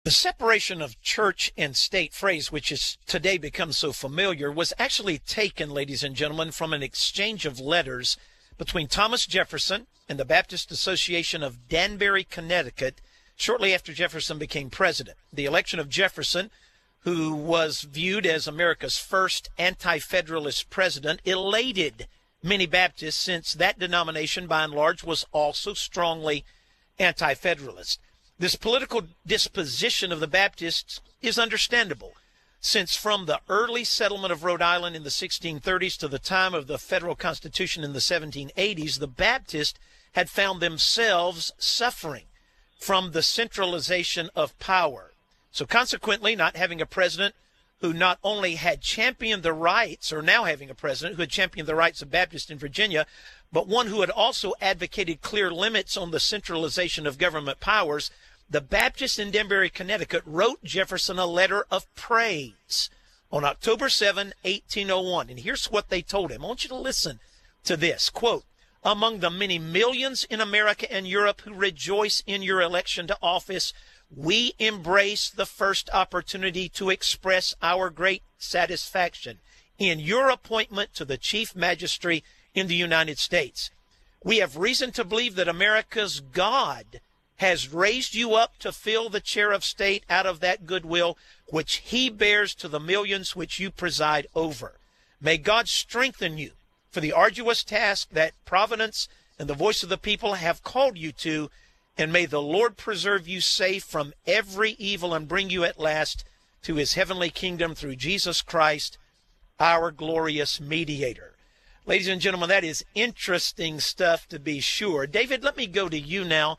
The separation of church and state phrase, which has today become so familiar, was actually taken, ladies and gentlemen, from an exchange of letters between Thomas Jefferson and the Baptist Association of Danbury, Connecticut, shortly after Jefferson became president. The election of Jefferson, who was viewed as America's first anti-federalist president, elated many Baptists, since that denomination, by and large, was also strongly anti-federalist. This political disposition of the Baptists is understandable, since from the early settlement of Rhode Island in the 1630s to the time of the federal constitution in the 1780s, the Baptists had found themselves suffering from the centralization of power. So consequently, not having a president who not only had championed the rights, or now having a president who had championed the rights of Baptists in Virginia, but one who had also advocated clear limits on the centralization of government powers, the Baptists in Danbury, Connecticut wrote Jefferson a letter of praise on October 7, 1801. And here's what they told him. I want you to listen to this. Quote, "Among the many millions in America and Europe who rejoice in your election to office, we embrace the first opportunity to express our great satisfaction in your appointment to the chief magistracy in the United States. We have reason to believe that America's God has raised you up to fill the chair of state out of that goodwill which he bears to the millions which you preside over. May God strengthen you for the arduous task that Providence and the voice of the people have called you to, and may the Lord preserve you safe from every evil and bring you at last to his heavenly kingdom through Jesus Christ, our glorious mediator." Ladies and gentlemen, that is interesting stuff, to be sure. David, let me go to you now.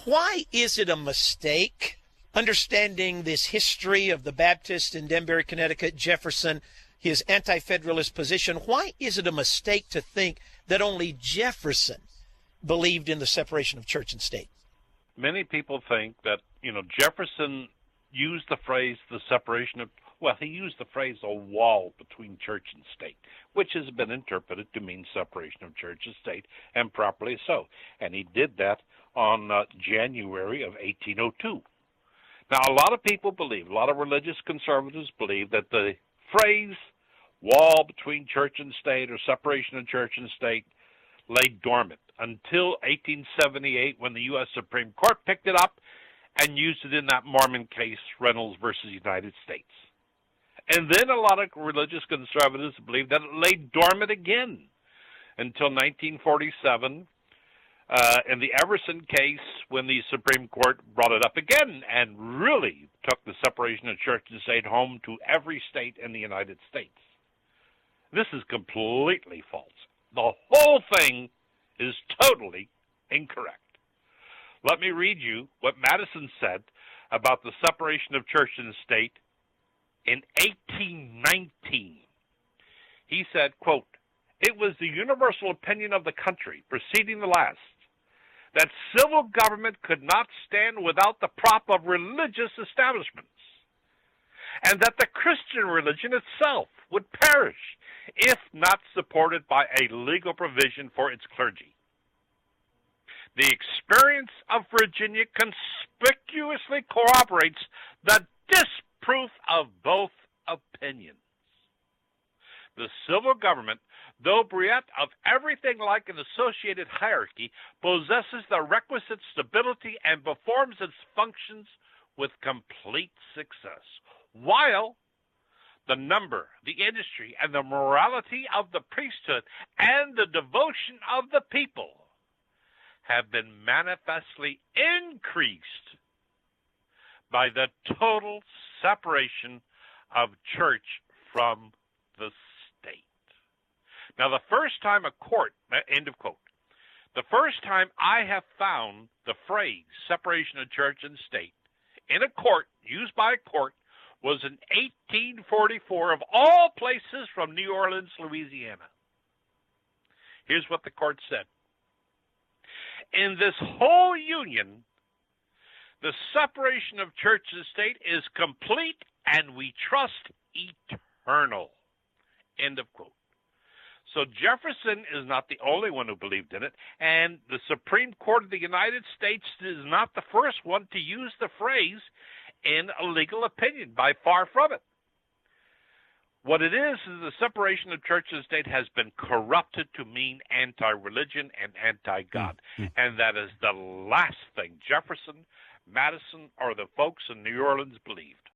Why is it a mistake, understanding this history of the Baptist in Danbury, Connecticut, Jefferson, his anti-federalist position, why is it a mistake to think that only Jefferson believed in the separation of church and state? Many people think that, Jefferson used the phrase the separation of, he used the phrase a wall between church and state, which has been interpreted to mean separation of church and state, and properly so. And he did that on January of 1802. Now, a lot of people believe, a lot of religious conservatives believe that the phrase wall between church and state, or separation of church and state, lay dormant until 1878, when the U.S. Supreme Court picked it up and used it in that Mormon case, Reynolds versus United States. And then a lot of religious conservatives believe that it lay dormant again until 1947, in the Jefferson case, when the Supreme Court brought it up again and really took the separation of church and state home to every state in the United States. This is completely false. The whole thing is totally incorrect. Let me read you what Madison said about the separation of church and state in 1819. He said, quote, "It was the universal opinion of the country preceding the last that civil government could not stand without the prop of religious establishments, and that the Christian religion itself would perish if not supported by a legal provision for its clergy. The experience of Virginia conspicuously corroborates the disproof of both opinions. The civil government, though bereft of everything like an associated hierarchy, possesses the requisite stability and performs its functions with complete success, while the number, the industry, and the morality of the priesthood and the devotion of the people have been manifestly increased by the total separation of church from the state." Now, the first time a court, end of quote, the first time I have found the phrase separation of church and state in a court, used by a court, was in 1844, of all places, from New Orleans, Louisiana. Here's what the court said. "In this whole union, the separation of church and state is complete and we trust eternal." End of quote. So Jefferson is not the only one who believed in it, and the Supreme Court of the United States is not the first one to use the phrase in a legal opinion, by far from it. What it is the separation of church and state has been corrupted to mean anti-religion and anti-God. And that is the last thing Jefferson, Madison, or the folks in New Orleans believed.